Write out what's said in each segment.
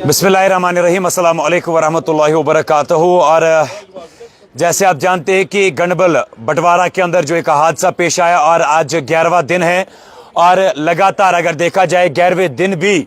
बिस्मिल्लाहिर्रहमानिर्रहीम, अस्सलाम वालेकुम वरहमतुल्लाहि वबरकातुहू। और जैसे आप जानते हैं कि गंडबल बंटवारा के अंदर जो एक हादसा पेश आया और आज 11वां दिन है और लगातार अगर देखा जाए 11वें दिन भी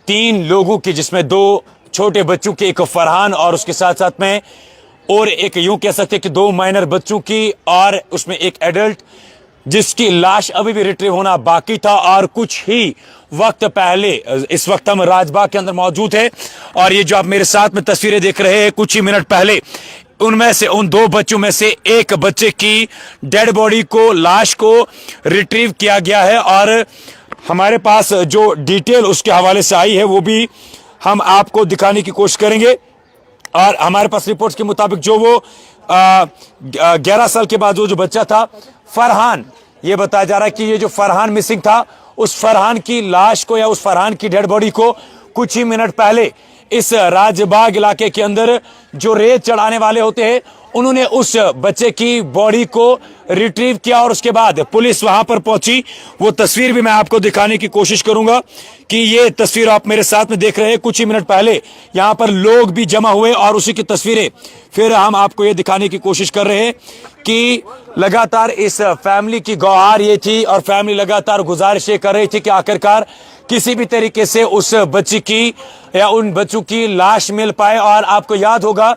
3 लोगों की, जिसमें 2 छोटे बच्चों के, एक फरहान और उसके साथ साथ में और एक, यूं कह सकते हैं कि 2 माइनर बच्चों की और उसमें एक एडल्ट, जिसकी लाश अभी भी रिट्रीव होना बाकी था। और कुछ ही वक्त पहले, इस वक्त हम राजबाग के अंदर मौजूद है और ये जो आप मेरे साथ में तस्वीरें देख रहे हैं, कुछ ही मिनट पहले उनमें से, उन 2 बच्चों में से एक बच्चे की डेड बॉडी को, लाश को रिट्रीव किया गया है। और हमारे पास जो डिटेल उसके हवाले से आई है वो भी हम आपको दिखाने की कोशिश करेंगे। और हमारे पास रिपोर्ट्स के मुताबिक जो वो 11 साल के बाद वो जो बच्चा था फरहान, ये बताया जा रहा है कि ये जो फरहान मिसिंग था, उस फरहान की लाश को या उस फरहान की डेड बॉडी को कुछ ही मिनट पहले इस राजबाग इलाके के अंदर जो रेत चढ़ाने वाले होते हैं, उन्होंने उस बच्चे की बॉडी को रिट्रीव किया और उसके बाद पुलिस वहां पर पहुंची। वो तस्वीर भी मैं आपको दिखाने की कोशिश करूंगा कि ये तस्वीर आप मेरे साथ में देख रहे हैं। कुछ ही मिनट पहले यहां पर लोग भी जमा हुए और उसी की तस्वीरें फिर हम आपको ये दिखाने की कोशिश कर रहे हैं कि लगातार इस फैमिली की गुहार ये थी और फैमिली लगातार गुजारिश ये कर रही थी कि आखिरकार किसी भी तरीके से उस बच्ची की या उन बच्चों की लाश मिल पाए। और आपको याद होगा,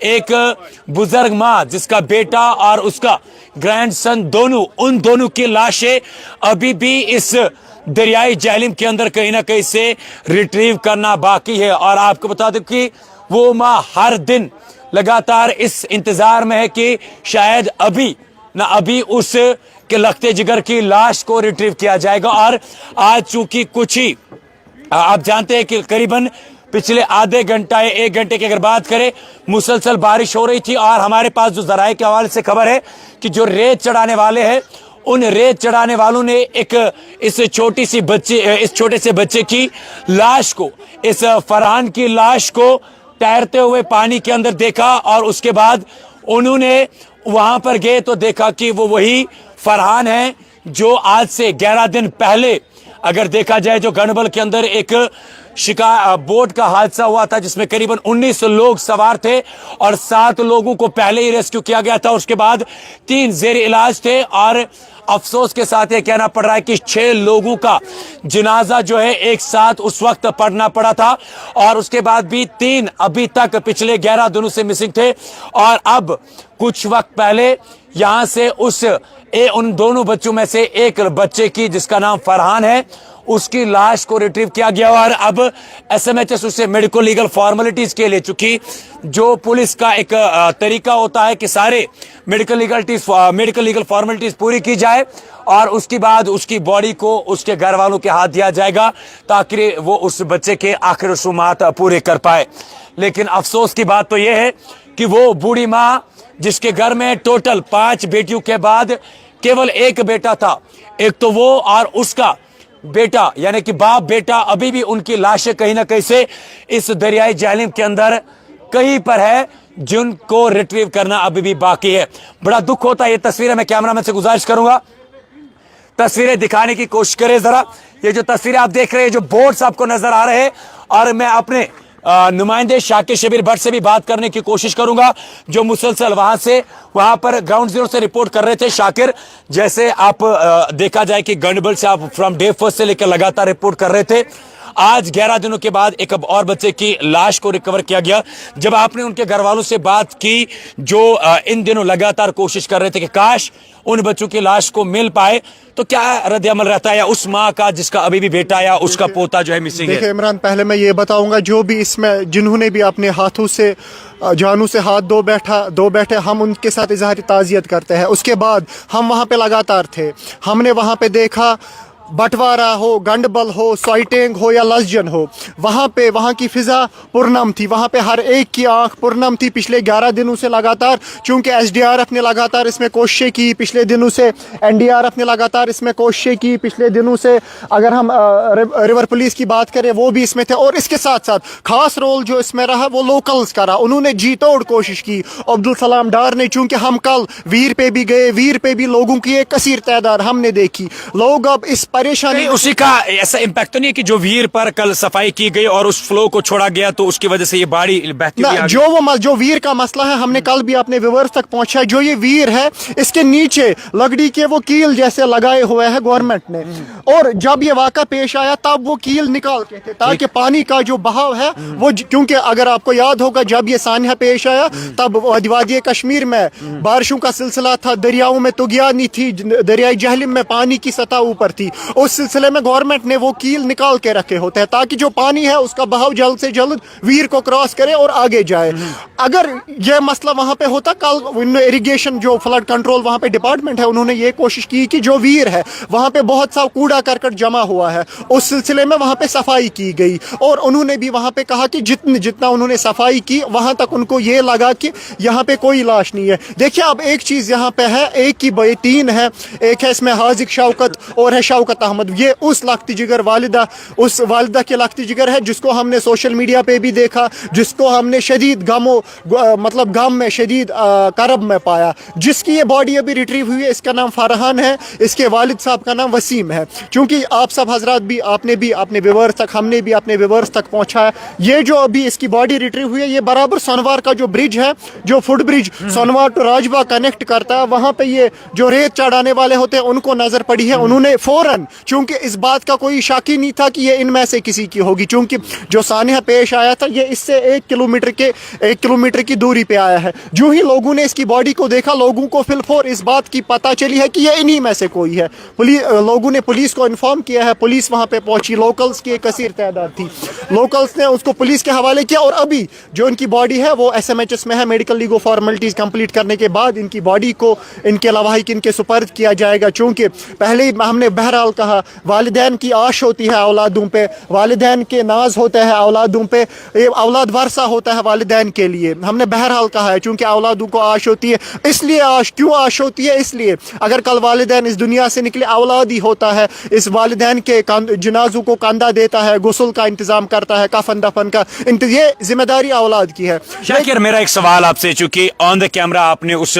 एक बुजुर्ग माँ जिसका बेटा और उसका ग्रैंडसन दोनों, उन दोनों की लाशें अभी भी इस दरियाई जहलीम के अंदर कहीं ना कहीं से रिट्रीव करना बाकी है। और आपको बता दूं कि वो माँ हर दिन लगातार इस इंतजार में है कि शायद अभी ना अभी उस के लखते जिगर की लाश को रिट्रीव किया जाएगा। और आज चूंकि कुछ ही, आप जानते हैं कि करीबन पिछले आधे घंटा या 1 घंटे की अगर बात करें, मुसलसल बारिश हो रही थी और हमारे पास जो जराये के हवाले से खबर है कि जो रेत चढ़ाने वाले हैं, उन रेत चढ़ाने वालों ने एक इस छोटे से बच्चे की लाश को, इस फरहान की लाश को तैरते हुए पानी के अंदर देखा और उसके बाद उन्होंने वहां पर गए तो देखा कि वो वही फरहान है जो आज से 11 दिन पहले, अगर देखा जाए, जो गंडबल के अंदर एक बोट का हादसा हुआ था जिसमें करीबन 19 लोग सवार थे और 7 लोगों को पहले ही रेस्क्यू किया गया था। उसके बाद 3 जेर इलाज थे और अफसोस के साथ ये कहना पड़ रहा है कि 6 लोगों का जनाजा जो है एक साथ उस वक्त पढ़ना पड़ा था। और उसके बाद भी 3 अभी तक पिछले 11 दिनों से मिसिंग थे। और अब कुछ वक्त पहले यहां से उन दोनों बच्चों में से एक बच्चे की, जिसका नाम फरहान है, उसकी लाश को रिट्रीव किया गया। और अब एसएमएचएस उसे मेडिकल लीगल फॉर्मेलिटीज के लिए, चूंकि जो पुलिस का एक तरीका होता है कि सारे मेडिकल लीगल फॉर्मेलिटीज पूरी की जाए और उसके बाद उसकी बॉडी को उसके घर वालों के हाथ दिया जाएगा ताकि वो उस बच्चे के आखिरी रसूमात पूरे कर पाए। लेकिन अफसोस की बात तो यह है कि वो बूढ़ी माँ, जिसके घर में टोटल 5 बेटियों के बाद केवल एक बेटा था, एक तो वो और उसका बेटा, यानी कि बाप बेटा, अभी भी उनकी लाशें कहीं ना कहीं से इस दरियाई जहलीम के अंदर कहीं पर है, जिनको रिट्रीव करना अभी भी बाकी है। बड़ा दुख होता है। ये तस्वीरें मैं कैमरामैन से गुजारिश करूंगा, तस्वीरें दिखाने की कोशिश करें जरा। ये जो तस्वीरें आप देख रहे हैं, जो बोर्ड्स आपको नजर आ रहे हैं, और मैं अपने नुमाइंदे शाकिर शबीर भट्ट से भी बात करने की कोशिश करूंगा जो मुसलसल वहां पर ग्राउंड जीरो से रिपोर्ट कर रहे थे। शाकिर, जैसे आप देखा जाए कि गंडबल से आप फ्रॉम डे फर्स्ट से लेकर लगातार रिपोर्ट कर रहे थे, आज 11 दिनों के बाद एक और बच्चे की लाश को रिकवर किया गया। जब आपने उनके घर वालों से बात की, जो इन दिनों लगातार कोशिश कर रहे थे कि काश उन बच्चों की लाश को मिल पाए, तो क्या रद्द अमल रहता है या उस माँ का जिसका अभी भी बेटा या उसका पोता जो है मिसिंग है? देखिए इमरान, पहले मैं ये बताऊंगा, जो भी इसमें जिन्होंने भी अपने हाथों से, जानू से हाथ दो बैठे, हम उनके साथ इजहार ताज़ियत करते हैं। उसके बाद हम वहाँ पे लगातार थे, हमने वहाँ पे देखा बटवारा हो, गंडबल हो, सोइटेंग हो या लसजन हो, वहाँ की फिजा पुरनम थी। वहाँ पे हर एक की आंख पुरनम थी पिछले 11 दिनों से लगातार। चूंकि SDRF ने लगातार इसमें कोशिशें की पिछले दिनों से, NDRF ने लगातार इसमें कोशिशें की पिछले दिनों से। अगर हम रिवर पुलिस की बात करें वो भी इसमें थे। और इसके साथ साथ खास रोल जो इसमें रहा वो लोकल्स का रहा। उन्होंने जी तोड़ कोशिश की। अब्दुल सलाम डार ने, चूंकि हम कल वीर पे भी गए, वीर पे भी लोगों की एक कसीर तादाद हमने देखी। लोग अब इस परेशानी, उसी का ऐसा इम्पैक्ट तो नहीं है कि जो वीर पर कल सफाई की गई और उस फ्लो को छोड़ा गया तो उसकी वजह से ये बाढ़ी बहती हुई आ गई? जो वीर का मसला है, हमने कल भी अपने व्यूअर्स तक पहुंचा। जो ये वीर है, इसके नीचे लकड़ी के वो कील जैसे लगाए हुए हैं गवर्नमेंट ने। और जब ये वाक़ा पेश आया तब वो कील निकाल के थे ताकि पानी का जो बहाव है वो, क्योंकि अगर आपको याद होगा जब ये सानिया पेश आया तब वादी कश्मीर में बारिशों का सिलसिला था, दरियाओं में तुगियानी थी, दरियाई जहलिम में पानी की सतह ऊपर थी। उस सिलसिले में गवर्नमेंट ने वो कील निकाल के रखे होते हैं ताकि जो पानी है उसका बहाव जल्द से जल्द वीर को क्रॉस करे और आगे जाए। अगर यह मसला वहां पे होता, कल इरिगेशन जो फ्लड कंट्रोल वहां पे डिपार्टमेंट है, उन्होंने ये कोशिश की कि जो वीर है वहां पे बहुत सा कूड़ा करकट जमा हुआ है, उस सिलसिले में वहां पे सफाई की गई। और उन्होंने भी वहां पे कहा कि जितना उन्होंने सफाई की वहां तक उनको ये लगा कि यहाँ पे कोई लाश नहीं है। देखिए अब एक चीज यहाँ पे है, एक की 3 है, एक है इसमें हाजिक शौकत और है शौकत अहमद। ये उस लख्ती जिगर वालिदा, उस वालिदा के लख्ती जिगर है जिसको हमने सोशल मीडिया पे भी देखा, जिसको हमने शदीद मतलब गम में, शदीद करब में पाया, जिसकी ये बॉडी अभी रिट्रीव हुई है। इसका नाम फरहान है, इसके वालिद साहब का नाम वसीम है। चूंकि आप सब हजरात भी, आपने भी अपने व्यूअर्स तक, हमने भी अपने व्यूअर्स तक पहुंचाया। ये जो अभी इसकी बॉडी रिट्रीव हुई है, ये बराबर सोनवार का जो ब्रिज है, जो foot bridge Sonwar to Rajbagh connect करता है, वहां पे ये जो रेत चढ़ाने वाले होते हैं उनको नजर पड़ी है। उन्होंने फौरन, चूंकि इस बात का कोई शक ही नहीं था कि ये इनमें से किसी की होगी, चूंकि जो सानिया पेश आया था ये इससे 1 किलोमीटर की दूरी पे आया है। जो ही लोगों ने इसकी बॉडी को देखा, लोगों को फिलफौर इस बात की पता चली है कि ये इन्हीं में से कोई है। लोगों ने पुलिस को इन्फॉर्म किया है, पुलिस वहां पे पहुंची, लोकल्स की एक कसीर तादाद थी, लोकल्स ने उसको पुलिस के हवाले किया। और अभी जो इनकी बॉडी है वो SMHS में है। मेडिकल लीगल फॉर्मेलिटीज कंप्लीट करने के बाद इनकी बॉडी को इनके लवाहिक इनके सुपर्द किया जाएगा। चूंकि पहले ही हमने बहरहाल कहा, वालिदैन की आश होती है औलादों पे, वालिदैन के नाज होता है औलादों पे, औलाद वर्सा होता है वालिदैन के लिए। हमने बहरहाल कहा है चूंकि औलादों को आश होती है, इसलिए आश क्यों आश होती है, इसलिए अगर कल वालिदैन इस दुनिया से निकले, औलाद ही होता है, इस वालिदैन के जनाजों को कंधा देता है, गुस्ल का इंतजाम करता है, कफन दफन का, ये जिम्मेदारी औलाद की है। शाकिर, मेरा एक सवाल आपसे, चूंकि ऑन द कैमरा आपने उस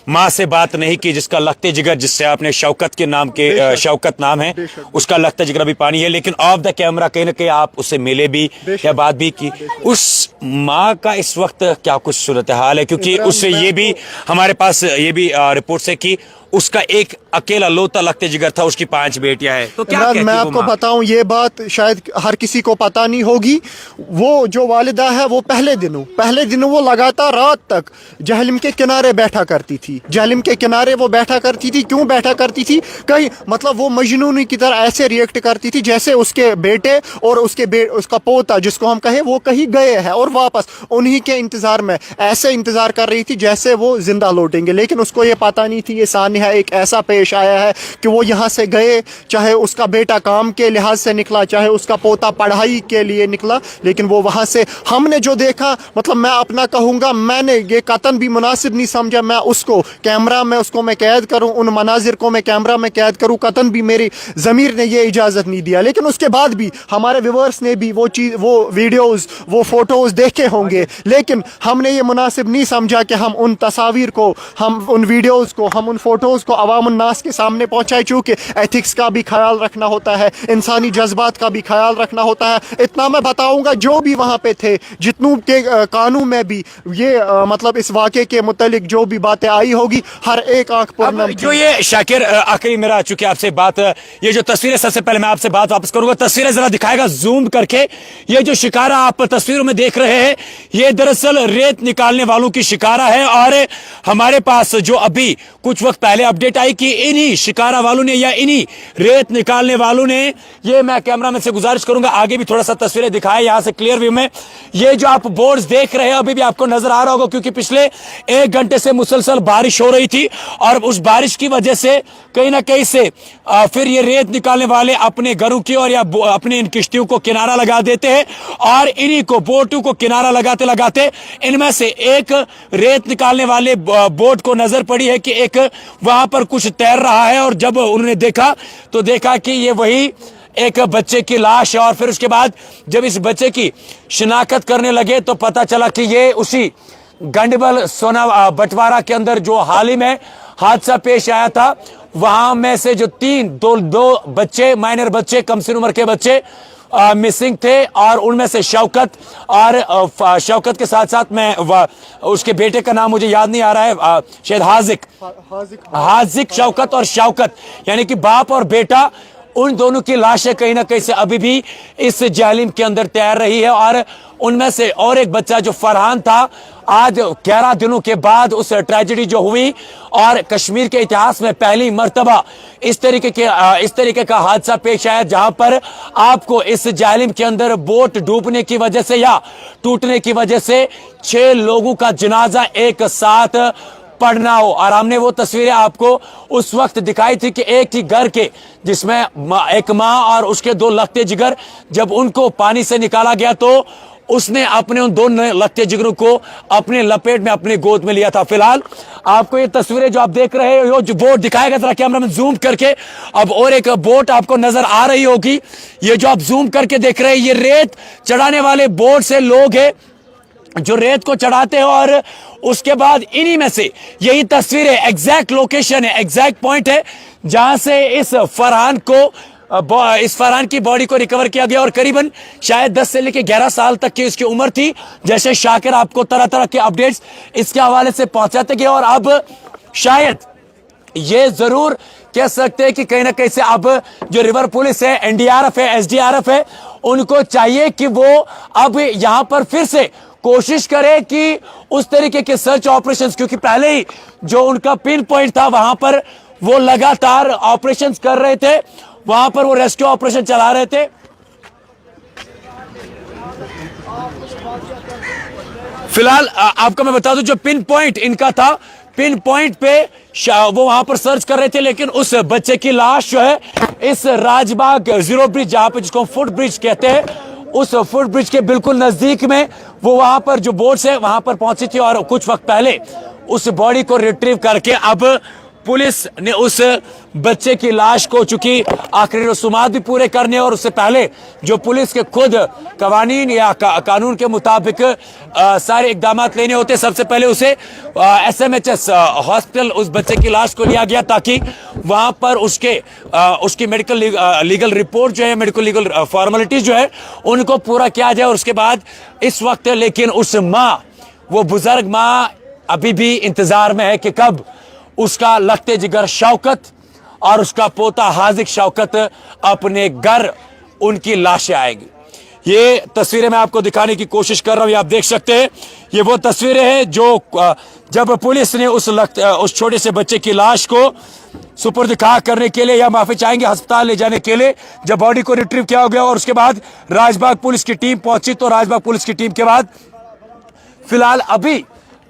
माँ से बात नहीं की जिसका लखते जिगर, जिससे आपने शौकत के नाम के, शौकत नाम है उसका लखता जिगर भी पानी है, लेकिन ऑफ द कैमरा कहीं ना कहीं आप उससे मिले भी या बात भी की। उस माँ का इस वक्त क्या कुछ सूरत हाल है? क्योंकि उससे ये भी हमारे पास ये भी रिपोर्ट है कि उसका एक अकेला लोता लगते जिगर था, उसकी 5 बेटियां हैं। तो क्या मैं आपको बताऊं, ये बात शायद हर किसी को पता नहीं होगी। वो जो वालिदा है वो पहले दिनों वो लगातार रात तक जहलिम के किनारे बैठा करती थी। जहलिम के किनारे वो बैठा करती थी। क्यों बैठा करती थी? कहीं मतलब वो मजनूनी की तरह ऐसे रिएक्ट करती थी जैसे उसके बेटे और उसका पोता जिसको हम कहें वो कहीं गए हैं और वापस उन्हीं के इंतजार में ऐसे इंतजार कर रही थी जैसे वो जिंदा लौटेंगे। लेकिन उसको ये पता नहीं थी, ये सानिया एक ऐसा पेश आया है कि वो यहाँ से गए, चाहे उसका बेटा काम के लिहाज से निकला, चाहे उसका पोता पढ़ाई के लिए निकला, लेकिन वो वहाँ से हमने जो देखा, मतलब मैं अपना कहूँगा, मैंने ये कतन भी मुनासिब नहीं समझा मैं उसको कैमरा में उसको मैं कैद करूँ, उन मनाजिर को मैं कैमरा में कैद करूँ, कतन भी मेरी ज़मीर ने ये इजाज़त नहीं दिया। लेकिन उसके बाद भी हमारे व्यूअर्स ने भी वो वीडियोज़, वो फोटोज़ देखे होंगे, लेकिन हमने ये मुनासिब नहीं समझा कि हम उन तस्वीर को, हम उन वीडियोज़ को, हम उन फोटोज़ को अवाम नास के सामने पहुंचाए। चूंकि एथिक्स का भी ख्याल रखना होता है, इंसानी जज्बात का भी ख्याल रखना होता है। इतना मैं बताऊंगा, जो भी वहां पे थे, जितनों के कानून में भी ये मतलब इस वाक़े के मुतालिक जो भी बातें आई होगी, हर एक आंख पर जो ये शाकिर, आखिरी मेरा चूंकि आपसे बात, ये जो तस्वीरें, सबसे पहले मैं आपसे बात वापस करूंगा, तस्वीरें जरा दिखाएगा जूम करके। ये जो शिकारा आप तस्वीरों में देख रहे हैं, ये दरअसल रेत निकालने वालों की शिकारा है। और हमारे पास जो अभी कुछ वक्त पहले पहले अपडेट आई कि इन्हीं शिकारा वालों ने या इन्हीं रेत निकालने वालों ने, ये मैं कैमरामैन से गुजारिश करूंगा आगे भी थोड़ा सा तस्वीरें दिखाए यहां से क्लियर व्यू में। ये जो आप बोर्ड्स देख रहे हैं अभी भी आपको नजर आ रहा होगा, क्योंकि पिछले 1 घंटे से मुसलसल बारिश हो रही थी और उस बारिश की वजह से कहीं ना कहीं से फिर ये रेत निकालने वाले अपने घरों की और या अपने इन किश्तियों को किनारा लगा देते हैं और इन्हीं को बोटों को किनारा लगाते लगाते इनमें से एक रेत निकालने वाले बोट को नजर पड़ी है कि एक वहां पर कुछ तैर रहा है, और जब उन्होंने देखा तो देखा कि ये वही एक बच्चे की लाश है। और फिर उसके बाद जब इस बच्चे की शिनाख्त करने लगे तो पता चला कि ये उसी गंडबल सोना बंटवारा के अंदर जो हाल ही में हादसा पेश आया था, वहां में से जो दो बच्चे, माइनर बच्चे, कम से उम्र के बच्चे मिसिंग थे, और उनमें से शौकत और शौकत के साथ साथ में उसके बेटे का नाम मुझे याद नहीं आ रहा है, शायद हाजिक शौकत और शौकत, यानी कि बाप और बेटा, उन दोनों की लाशें कहीं ना कहीं से अभी भी इस जालिम के अंदर तैर रही है। और उनमें से और एक बच्चा जो फरहान था, आज 11 दिनों के बाद उस ट्रेजेडी जो हुई और कश्मीर के इतिहास में पहली मर्तबा इस तरीके का हादसा पेश आया, जहां पर आपको इस जालिम के अंदर बोट डूबने की वजह से या टूटने की वजह से 6 लोगों का जनाजा एक साथ पढ़ना हो। और हमने वो तस्वीरें आपको उस वक्त दिखाई थी कि एक ही घर के, जिसमें एक माँ और उसके 2 लखते जिगर, जब उनको पानी से निकाला गया तो उसने अपने उन 2 लखते जिगरों को अपने लपेट में, अपने गोद में लिया था। फिलहाल आपको ये तस्वीरें जो आप देख रहे हो, जो बोट दिखाया गया था कैमरा में जूम करके, अब और एक बोट आपको नजर आ रही होगी। ये जो आप जूम करके देख रहे हैं, ये रेत चढ़ाने वाले बोट से लोग हैं जो रेत को चढ़ाते हैं, और उसके बाद इन्हीं में से यही तस्वीरें, एग्जैक्ट लोकेशन है, एग्जैक्ट पॉइंट है जहां से इस फरहान की बॉडी को रिकवर किया गया, और करीबन शायद 10 से लेकर 11 साल तक की इसकी उम्र थी। जैसे शाकिर आपको तरह तरह के अपडेट्स इसके हवाले से पहुंचाते गए, और अब शायद ये जरूर कह सकते हैं कि कहीं ना कहीं से अब जो रिवर पुलिस है, एनडीआरएफ है, एसडीआरएफ है, उनको चाहिए कि वो अब यहां पर फिर से कोशिश करे कि उस तरीके के सर्च ऑपरेशंस, क्योंकि पहले ही जो उनका पिन पॉइंट था वहां पर वो लगातार ऑपरेशंस कर रहे थे, वहां पर वो रेस्क्यू ऑपरेशन चला रहे थे। फिलहाल आपको मैं बता दूं, जो पिन पॉइंट इनका था, पिन पॉइंट पे वो वहां पर सर्च कर रहे थे, लेकिन उस बच्चे की लाश जो है इस राजबाग जीरो ब्रिज, जहां पे जिसको फुट ब्रिज कहते हैं, उस फुट ब्रिज के बिल्कुल नजदीक में वो वहां पर जो बोट्स है वहां पर पहुंची थी, और कुछ वक्त पहले उस बॉडी को रिट्रीव करके अब पुलिस ने उस बच्चे की लाश को, चूंकि आखिरी रसूमात भी पूरे करने और उससे पहले जो पुलिस के खुद कवानीन या कानून के मुताबिक सारे इकदाम लेने होते, सबसे पहले उसे SMHS हॉस्पिटल उस बच्चे की लाश को लिया गया ताकि वहां पर उसकी मेडिकल लीगल रिपोर्ट जो है, मेडिकल लीगल फॉर्मेलिटीज जो है उनको पूरा किया जाए। और उसके बाद इस वक्त लेकिन उस माँ, वो बुजुर्ग माँ अभी भी इंतजार में है कि कब उसका लखते जिगर शौकत और उसका पोता हाजिक शौकत अपने घर उनकी लाशें आएगी। ये तस्वीरें मैं आपको दिखाने की कोशिश कर रहा हूं, ये आप देख सकते हैं। ये वो तस्वीरें हैं जो जब पुलिस ने उस छोटे से बच्चे की लाश को सुपुर्द खाक करने के लिए, या माफी चाहेंगे अस्पताल ले जाने के लिए, जब बॉडी को रिट्रीव किया गया और उसके बाद राजबाग पुलिस की टीम पहुंची, तो राजबाग पुलिस की टीम के बाद फिलहाल अभी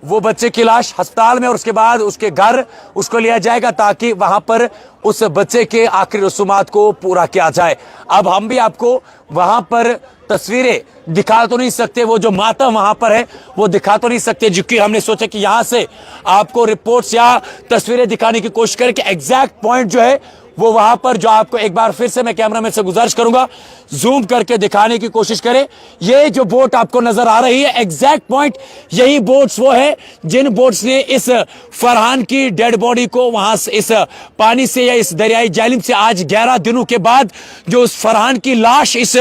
वो बच्चे की लाश अस्पताल में और उसके बाद उसके घर उसको लिया जाएगा ताकि वहां पर उस बच्चे के आखिरी रसूमात को पूरा किया जाए। अब हम भी आपको वहां पर तस्वीरें दिखा तो नहीं सकते, वो जो मातम वहां पर है वो दिखा तो नहीं सकते, क्योंकि हमने सोचा कि यहां से आपको रिपोर्ट्स या तस्वीरें दिखाने की कोशिश करें कि एग्जैक्ट पॉइंट जो है वो वहां पर, जो आपको एक बार फिर से मैं कैमरामैन से गुजारिश करूंगा जूम करके दिखाने की कोशिश करें। ये जो बोट आपको नजर आ रही है, एग्जैक्ट पॉइंट यही बोट्स वो है जिन बोट्स ने इस फरहान की डेड बॉडी को वहां से, इस पानी से या इस दरियाई जालिम से, आज 11 दिनों के बाद जो उस फरहान की लाश इस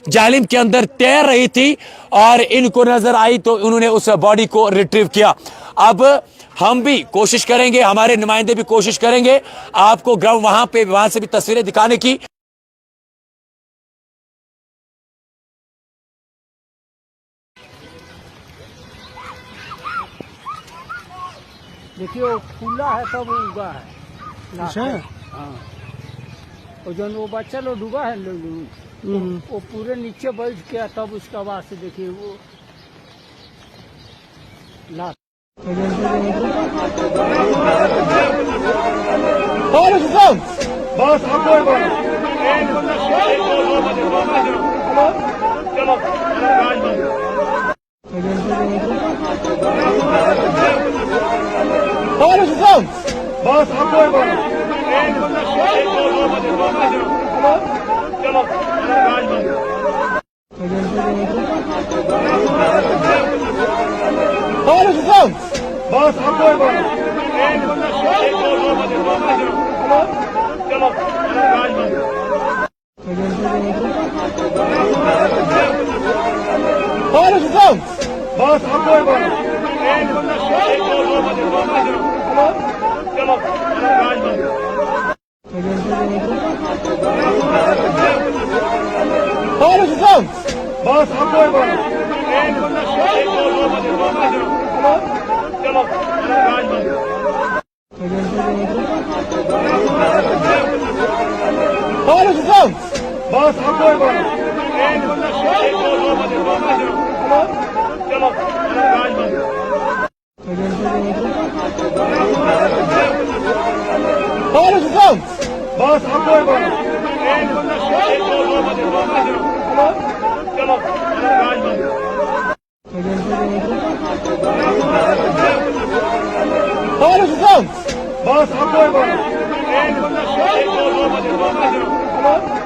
जालिम के अंदर तैर रही थी और इनको नजर आई तो उन्होंने उस बॉडी को रिट्रीव किया। अब हम भी कोशिश करेंगे, हमारे नुमाइंदे भी कोशिश करेंगे आपको ग्राउंड वहां से भी तस्वीरें दिखाने की। देखिए वो फूला है तब उगा है। अच्छा हाँ। और जो वो बच्चा लोग डूबा है वो पूरे नीचे बैठ गया, तब उसका आवाज से देखिए वो लाश। बस आपको बस आपको बस आपको बस आपको बस आपको बस आपको बस आपको बस आपको